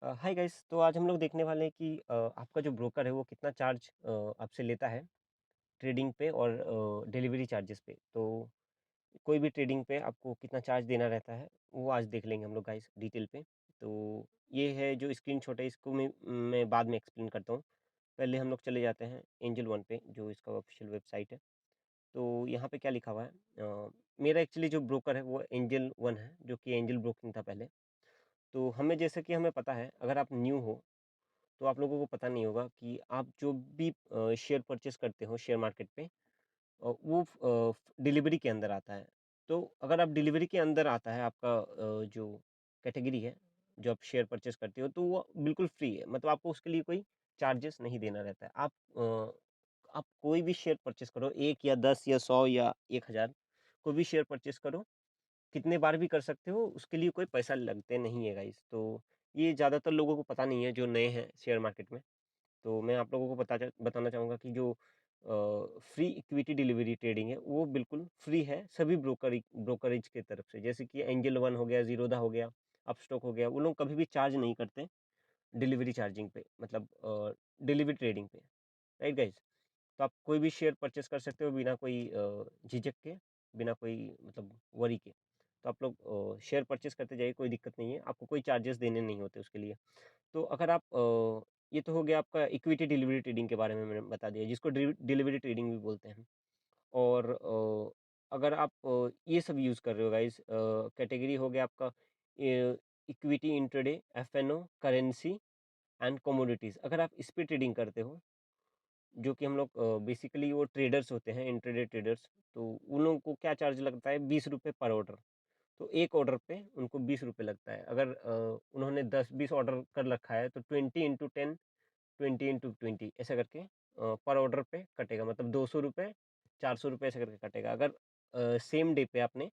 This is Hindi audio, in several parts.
Hi guys. तो आज हम लोग देखने वाले हैं कि आपका जो ब्रोकर है वो कितना चार्ज आपसे लेता है ट्रेडिंग पे और डिलीवरी चार्जेस पे। तो कोई भी ट्रेडिंग पे आपको कितना चार्ज देना रहता है वो आज देख लेंगे हम लोग गाइस डिटेल पे। तो ये है जो स्क्रीनशॉट है, इसको मैं बाद में एक्सप्लेन करता हूँ। पहले हम लोग चले जाते हैं एंजल वन पे, जो इसका ऑफिशियल वेबसाइट है। तो यहाँ पे क्या लिखा हुआ है, मेरा एक्चुअली जो ब्रोकर है वो एंजल वन है, जो कि एंजल ब्रोकिंग था पहले। तो हमें, जैसे कि हमें पता है, अगर आप न्यू हो तो आप लोगों को पता नहीं होगा कि आप जो भी शेयर परचेस करते हो शेयर मार्केट पे, वो डिलीवरी के अंदर आता है। तो अगर आप डिलीवरी के अंदर आता है आपका जो कैटेगरी है, जो आप शेयर परचेस करते हो, तो वो बिल्कुल फ्री है। मतलब आपको उसके लिए कोई चार्जेस नहीं देना रहता है। आप कोई भी शेयर परचेस करो, 1 या 10 या 100 या 1000, कोई भी शेयर परचेस करो, कितने बार भी कर सकते हो, उसके लिए कोई पैसा लगते नहीं है गाइस। तो ये ज़्यादातर लोगों को पता नहीं है जो नए हैं शेयर मार्केट में। तो मैं आप लोगों को बताना चाहूँगा कि जो फ्री इक्विटी डिलीवरी ट्रेडिंग है वो बिल्कुल फ्री है सभी ब्रोकरेज की तरफ से। जैसे कि एंजल वन हो गया, ज़ीरोधा हो गया, अपस्टॉक हो गया, वो लोग कभी भी चार्ज नहीं करते डिलीवरी चार्जिंग पे, मतलब डिलीवरी ट्रेडिंग पे, राइट गाइस? तो आप कोई भी शेयर परचेस कर सकते हो बिना कोई झिझक के, बिना कोई मतलब वरी के। तो आप लोग शेयर परचेस करते जाइए, कोई दिक्कत नहीं है, आपको कोई चार्जेस देने नहीं होते उसके लिए। तो अगर आप ये तो हो गया आपका इक्विटी डिलीवरी ट्रेडिंग के बारे में मैंने बता दिया, जिसको डिलीवरी ट्रेडिंग भी बोलते हैं। और अगर आप ये सब यूज़ कर रहे हो गाइस, कैटेगरी हो गया आपका equity intraday, F N O, currency and commodities. अगर आप इस पे ट्रेडिंग करते हो, जो कि हम लोग बेसिकली वो ट्रेडर्स होते हैं, इंट्राडे ट्रेडर्स, तो उन लोगों को क्या चार्ज लगता है, ₹20 पर ऑर्डर। तो एक ऑर्डर पे उनको ₹20 लगता है। अगर उन्होंने 10-20 ऑर्डर कर रखा है तो 20 इंटू 10, 20 इंटू 20 ऐसा करके पर ऑर्डर पे कटेगा, मतलब ₹200, ₹400 ऐसा करके कटेगा। अगर सेम डे पे आपने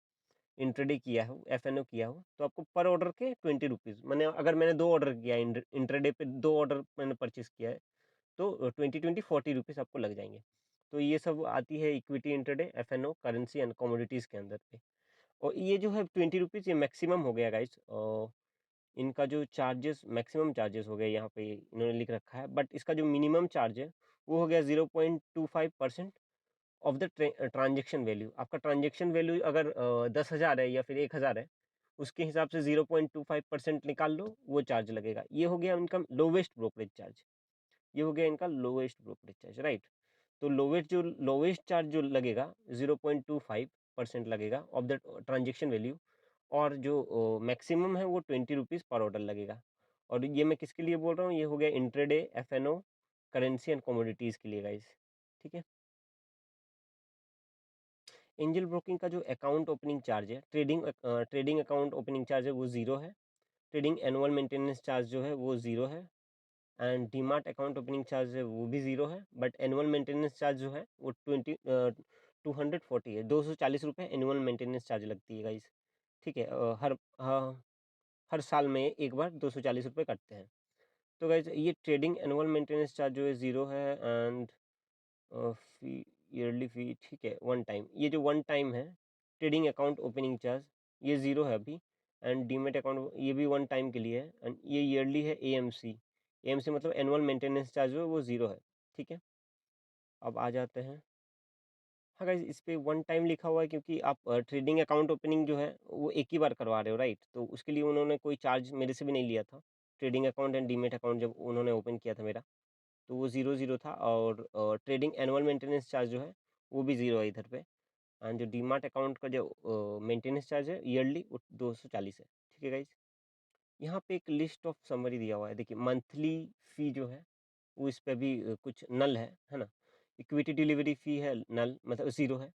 इंट्राडे किया हो, एफएनओ किया हो, तो आपको पर ऑर्डर के ₹20। मैंने अगर मैंने 2 ऑर्डर किया है, इंट्राडे पे 2 ऑर्डर मैंने परचेज़ किया है, तो 20-20 ₹40 आपको लग जाएँगे। तो ये सब आती है equity intraday, F N O, currency and commodities के अंदर पे। और ये जो है ₹20 ये मैक्सिमम हो गया गाइस। इनका जो चार्जेस, मैक्सिमम चार्जेस हो गए यहाँ पे इन्होंने लिख रखा है, बट इसका जो मिनिमम चार्ज है वो हो गया 0.25% ऑफ द ट्रांजेक्शन वैल्यू। आपका ट्रांजेक्शन वैल्यू अगर 10,000 है या फिर 1,000 है, उसके हिसाब से 0.25% निकाल लो, वो चार्ज लगेगा। ये हो गया इनका लोवेस्ट ब्रोकरेज चार्ज। ये हो गया इनका लोवेस्ट ब्रोकरेज चार्ज, राइट? तो लोवेस्ट चार्ज जो लगेगा 0.25% लगेगा ऑफ द ट्रांजेक्शन वैल्यू। और जो मैक्सिमम है वो ₹20 पर ऑर्डर लगेगा। और ये मैं किसके लिए बोल रहा हूँ, ये हो गया intraday, F N O, currency and commodities के लिए गाइस। ठीक है। एंजल ब्रोकिंग का जो अकाउंट ओपनिंग चार्ज है, ट्रेडिंग अकाउंट ओपनिंग चार्ज है वो जीरो है। ट्रेडिंग एनुअल मेंटेनेंस चार्ज जो है वो जीरो है। And DMart account opening charge है वो भी ज़ीरो है, बट एनुअल मेंटेनेंस चार्ज जो है वो 240 है, ₹240 एनुअल मेंटेनेंस चार्ज लगती है गाइस। ठीक है। हर साल में एक बार ₹240 कटते हैं। तो गाइस ये ट्रेडिंग एनुअल मेंटेनेंस चार्ज जो है ज़ीरो है। एंड फी, ईयरली फी, ठीक है, वन टाइम, ये जो वन टाइम है ट्रेडिंग अकाउंट ओपनिंग चार्ज, ये ज़ीरो है अभी। एंड डीमेट अकाउंट ये भी वन टाइम के लिए है। एंड ये ईयरली है एएमसी। एएमसी मतलब एनुअल मेंटेनेंस चार्ज जो है वो ज़ीरो है। ठीक है। अब आ जाते हैं। हाँ गाइस, इस पे वन टाइम लिखा हुआ है क्योंकि आप ट्रेडिंग अकाउंट ओपनिंग जो है वो एक ही बार करवा रहे हो, राइट? तो उसके लिए उन्होंने कोई चार्ज मेरे से भी नहीं लिया था। Trading account and demat account जब उन्होंने ओपन किया था मेरा, तो वो ज़ीरो ज़ीरो था। और ट्रेडिंग एनुअल मेंटेनेंस चार्ज जो है वो भी ज़ीरो है इधर पे। एंड जो डीमार्ट अकाउंट का जो मेंटेनेंस चार्ज है ईयरली, वो 240 है। ठीक है गाइस। यहाँ पे एक लिस्ट ऑफ समरी दिया हुआ है, देखिए मंथली फ़ी जो है वो इस पे भी कुछ नल है ना? इक्विटी डिलीवरी फ़ी है नल, मतलब ज़ीरो है।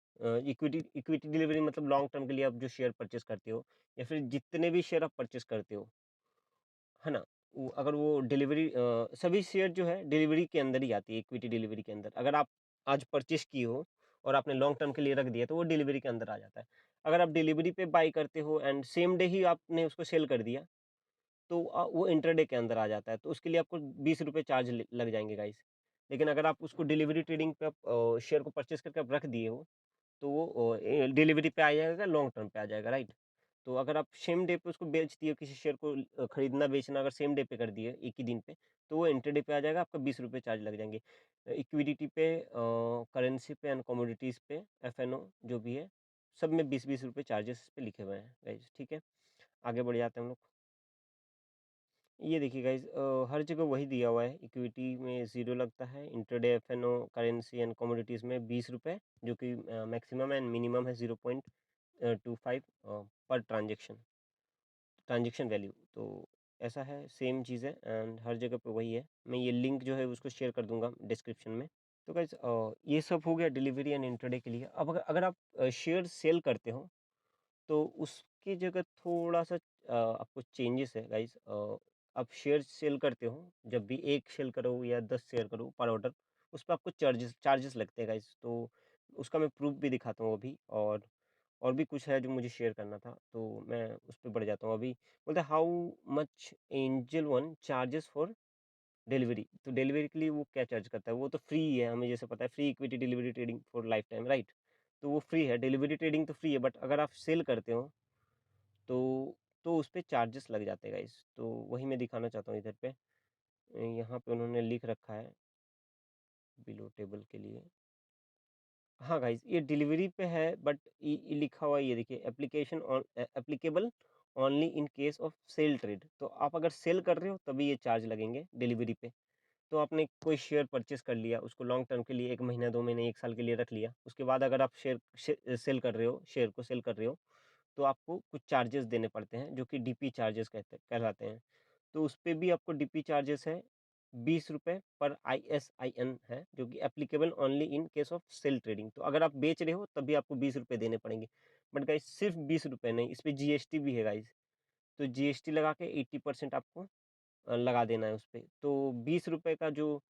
इक्विटी इक्विटी डिलीवरी मतलब लॉन्ग टर्म के लिए आप जो शेयर परचेज़ करते हो, या फिर जितने भी शेयर आप परचेज़ करते हो, है ना? वो अगर वो डिलीवरी सभी शेयर जो है डिलीवरी के अंदर ही आती है, इक्विटी डिलीवरी के अंदर। अगर आप आज परचेज़ किए हो और आपने लॉन्ग टर्म के लिए रख दिया, तो वो डिलीवरी के अंदर आ जाता है। अगर आप डिलीवरी पे बाय करते हो एंड सेम डे ही आपने उसको सेल कर दिया, तो वो इंट्राडे के अंदर आ जाता है। तो उसके लिए आपको ₹20 चार्ज ल लग जाएँगे गाइस। लेकिन अगर आप उसको डिलीवरी ट्रेडिंग पे आप शेयर को परचेज़ करके आप रख दिए हो, तो वो डिलीवरी पे आ जाएगा, लॉन्ग टर्म पे आ जाएगा, राइट? तो अगर आप सेम डे पे उसको बेच दिए, किसी शेयर को खरीदना बेचना अगर सेम डे पे कर दिए एक ही दिन पे, तो वो इंट्राडे पे आ जाएगा, आपका 20 रुपये चार्ज लग जाएंगे। इक्विटी पे, करेंसी पे एंड कमोडिटीज़ पे, एफ जो भी है, सब में 20-20 रुपये चार्जेस पे लिखे हुए हैं गाइज। ठीक है, आगे बढ़ जाते हैं हम लोग। ये देखिए गाइज, हर जगह वही दिया हुआ है। इक्विटी में 0 लगता है, intraday F currency and commodities में 20 रुपये, जो कि मैक्सिमम एंड मिनिमम है 0.25 पर ट्रांजेक्शन वैल्यू। तो ऐसा है, सेम चीज़ है एंड हर जगह पे वही है। मैं ये लिंक जो है उसको शेयर कर दूंगा डिस्क्रिप्शन में। तो गाइज, ये सब हो गया डिलीवरी एंड इंट्राडे के लिए। अब अगर आप शेयर सेल करते हो, तो उसकी जगह थोड़ा-सा आपको चेंजेस है गाइज़। आप शेयर सेल करते हो, जब भी 1 सेल करो या 10 शेयर करो पर ऑर्डर, उस पे आपको चार्जेस चार्जेस लगते हैं गाइज़। तो उसका मैं प्रूफ़ भी दिखाता हूँ अभी, और भी कुछ है जो मुझे शेयर करना था, तो मैं उस पे बढ़ जाता हूँ अभी। बोलते हैं how much angel one charges for delivery. तो डिलीवरी के लिए वो क्या चार्ज करता है? वो तो फ्री ही है, हमें जैसे पता है, free equity delivery trading for life time, right? तो वो फ्री है, डिलीवरी ट्रेडिंग तो फ्री है, बट अगर आप सेल करते हो, तो उस पे चार्जेस लग जाते हैं गाइस। तो वही मैं दिखाना चाहता हूँ इधर पे। यहाँ पे उन्होंने लिख रखा है बिलो टेबल के लिए। हाँ गाइस, ये डिलीवरी पे है, बट ये लिखा हुआ है, ये देखिए, application on applicable only in case of sale trade. तो आप अगर सेल कर रहे हो तभी ये चार्ज लगेंगे डिलीवरी पे। तो आपने कोई शेयर परचेस कर लिया, उसको लॉन्ग टर्म के लिए 1 महीना, 2 महीने, 1 साल के लिए रख लिया। उसके बाद अगर आप सेल कर रहे हो, शेयर को सेल कर रहे हो, तो आपको कुछ चार्जेस देने पड़ते हैं, जो कि डीपी चार्जेस कहलाते हैं। तो उस पे भी आपको डीपी चार्जेस है, 20 रुपए पर आईएसआईएन है, जो कि applicable only in case of sale trading. तो अगर आप बेच रहे हो तभी आपको 20 रुपए देने पड़ेंगे। बट गाइस, सिर्फ 20 रुपए नहीं, इस पे जीएसटी भी है गाइस। तो जीएसटी लगा के 80% आपको लगा देना है उस पे। तो 20 रुपए का जो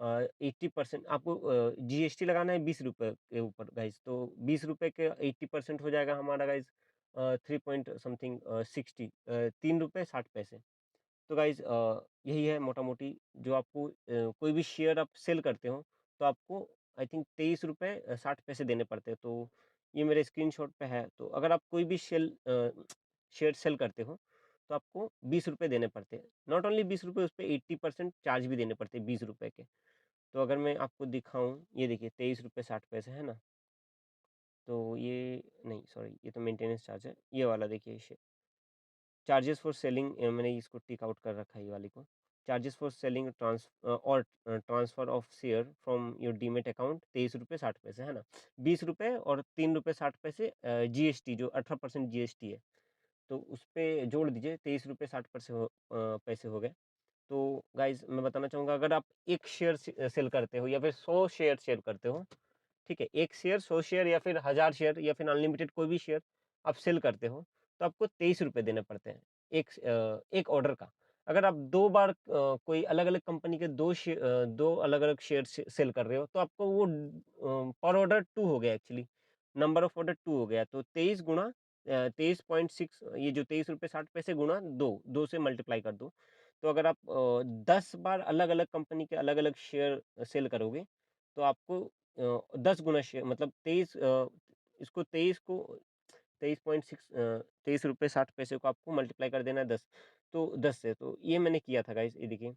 80% आपको जीएसटी लगाना है 20 रुपए के ऊपर गाइस। तो 20 रुपए के 80% हो जाएगा हमारा गाइस 3 पॉइंट समथिंग 60, 3 रुपए 60 पैसे। तो गाइज, यही है मोटा मोटी। जो आपको कोई भी शेयर आप सेल करते हो, तो आपको आई थिंक 23 रुपये 60 पैसे देने पड़ते हैं। तो ये मेरे स्क्रीनशॉट पे है। तो अगर आप कोई भी शेयर सेल करते हो, तो आपको 20 रुपये देने पड़ते हैं। नॉट ओनली 20 रुपये, उस पर 80% चार्ज भी देने पड़ते हैं 20 रुपये के। तो अगर मैं आपको दिखाऊं, ये देखिए, 23 रुपये 60 पैसे है ना। तो ये नहीं, सॉरी, ये तो मेंटेनेंस चार्ज है। ये वाला देखिए, चार्जेस फॉर सेलिंग, मैंने इसको टिक आउट कर रखा है ये वाली को। चार्जेस फॉर सेलिंग और transfer of share from your demat account, 23 रुपये 60 पैसे है ना। 20 रुपये और 3 रुपये 60 पैसे जीएसटी, जो 18% जीएसटी है। तो उस पे जोड़ दीजिए, 23 रुपये 60 पैसे पैसे हो गए। तो गाइज, मैं बताना चाहूँगा, अगर आप एक शेयर सेल करते हो या फिर 100 शेयर सेल करते हो, ठीक है, 1 शेयर, 100 शेयर या फिर 1000 शेयर या फिर अनलिमिटेड कोई भी शेयर आप सेल करते हो, तो आपको 23 रुपए देने पड़ते हैं एक ऑर्डर का। अगर आप 2 बार कोई अलग-अलग कंपनी के 2 अलग-अलग शेयर सेल कर रहे हो, तो आपको वो पर ऑर्डर 2 हो गया एक्चुअली, नंबर ऑफ ऑर्डर 2 हो गया। तो 23 गुणा 23.6, ये जो 23 रुपए 60 पैसे गुणा 2 से मल्टीप्लाई कर दो। तो अगर आप 10 बार अलग-अलग कंपनी के अलग-अलग शेयर सेल करोगे, तो आपको 10 गुना शेयर, मतलब 23, इसको 23 को 23.6 23 रुपये 60 पैसे को आपको मल्टीप्लाई कर देना है 10, तो 10 से। तो ये मैंने किया था गाइस, ये देखिए,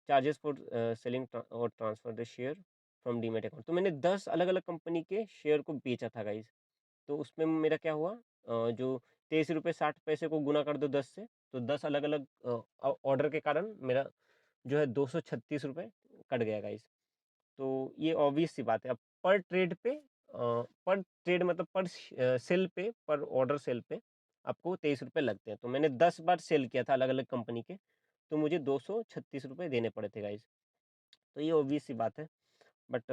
चार्जेस फॉर सेलिंग और transfer the share from demat account. तो मैंने 10 अलग-अलग कंपनी के शेयर को बेचा था गाइस। तो उसमें मेरा क्या हुआ, जो 23 रुपये 60 पैसे को गुना कर दो 10 से, तो 10 अलग-अलग ऑर्डर के कारण मेरा जो है 236 रुपये कट गया गाइस। तो ये ऑब्वियस सी बात है। अब पर ट्रेड पे, पर ट्रेड मतलब पर सेल पे, पर ऑर्डर सेल पे आपको 23 रुपये लगते हैं। तो मैंने 10 बार सेल किया था अलग-अलग कंपनी के, तो मुझे 236 रुपये देने पड़े थे गाइस। तो ये ऑब्वियस सी बात है। बट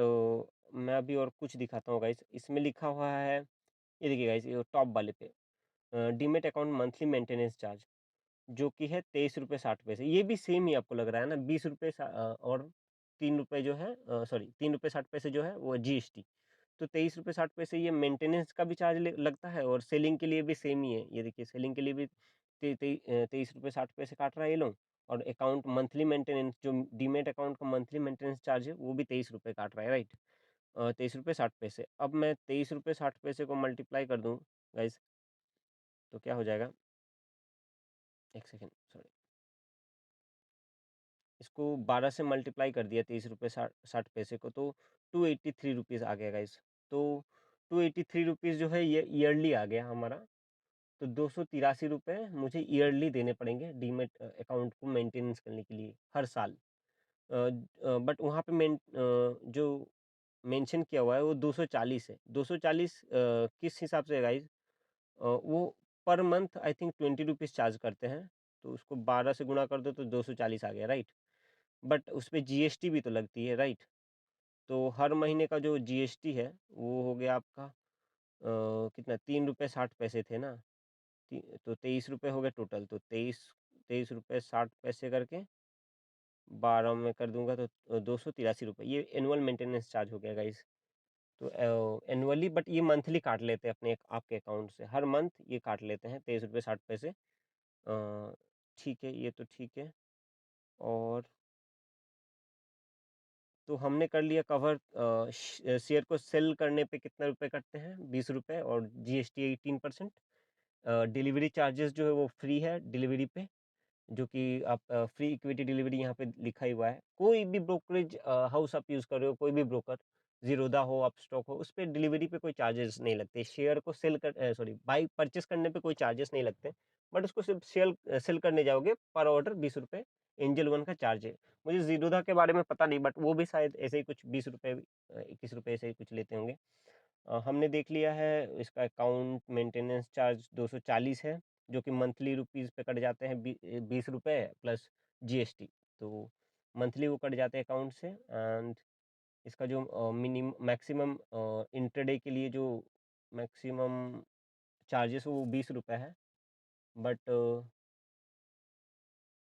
मैं अभी और कुछ दिखाता हूँ गाइस। इसमें लिखा हुआ है, ये देखिए गाइस, ये टॉप वाले पे, demat account monthly maintenance charge, जो कि है 23 रुपये 60 पैसे। ये भी सेम ही आपको लग रहा है ना, 20 रुपये और 3 रुपये जो है, सॉरी, 3 रुपये 60 पैसे जो है वो जीएसटी। तो 23 रुपये 60 पैसे ये मेंटेनेंस का भी चार्ज लगता है, और सेलिंग के लिए भी सेम ही है। ये देखिए, सेलिंग के लिए भी 23 रुपये 60 पैसे काट रहा है ये लोग। और अकाउंट मंथली मेंटेनेंस, जो डीमेट अकाउंट का मंथली मेंटेनेंस चार्ज है, वो भी 23 रुपये काट रहा है, राइट। 23 रुपये 60 पैसे। अब मैं 23 रुपये 60 पैसे को मल्टीप्लाई कर दूँ गाइस, तो क्या हो जाएगा, 1 सेकंड सॉरी, इसको 12 से मल्टीप्लाई कर दिया 23 रुपये 60 पैसे को, तो 283 रुपीज़ आ गया गाइस। तो 283 रुपीज़ जो है ये ईयरली आ गया हमारा। तो 283 रुपये मुझे ईयरली देने पड़ेंगे डीमैट अकाउंट को मेंटेनेंस करने के लिए हर साल। बट वहाँ पे जो मेंशन किया हुआ है वो 240 है। 240 किस हिसाब से है गाइस? वो per month I think 20 rupees charge करते हैं। तो उसको 12 से गुणा कर दो तो 240 आ गया, राइट? बट उसपे जीएसटी भी तो लगती है, राइट? तो हर महीने का जो जीएसटी है वो हो गया आपका कितना, 3 रुपये 60 पैसे थे ना? तो 23 रुपये हो गए टोटल, तो 23 रुपये 60 पैसे करके 12 में कर दूंगा तो 283 रुपये, ये एनुअल मेंटेनेंस चार्ज हो गया गाइस। तो एनुअली, बट ये मंथली काट लेते हैं अपने आपके अकाउंट से, हर मंथ ये काट लेते हैं 23 रुपये 60 पैसे। ठीक है, ये तो ठीक है। और तो हमने कर लिया कवर। शेयर को सेल करने पे कितना रुपए कटते हैं, 20 रुपये, और जीएसटी 18%। डिलीवरी चार्जेस जो है वो फ्री है डिलीवरी पे, जो कि आप फ्री इक्विटी डिलीवरी यहाँ पे लिखा ही हुआ है। कोई भी ब्रोकरेज हाउस आप यूज़ कर रहे हो, कोई भी ब्रोकर, ज़ीरोधा हो, अपस्टॉक हो, उस पे डिलीवरी पे कोई चार्जेस नहीं लगते। शेयर को सॉरी, बाई परचेस करने पे कोई चार्जेस नहीं लगते, बट उसको सिर्फ सेल करने जाओगे पर ऑर्डर 20 रुपये एंजल वन का चार्ज है। मुझे ज़ीरोधा के बारे में पता नहीं, बट वो भी शायद ऐसे ही कुछ 20 रुपये 21 रुपये ऐसे ही कुछ लेते होंगे। हमने देख लिया है इसका अकाउंट मेंटेनेंस चार्ज 240 है, जो कि मंथली रुपीज़ पे कट जाते हैं 20 रुपये प्लस जीएसटी। तो मंथली वो कट जाते हैं अकाउंट से। एंड इसका जो मैक्सिमम इंटरडे के लिए जो मैक्सिमम चार्जेस वो 20 रुपये है। बट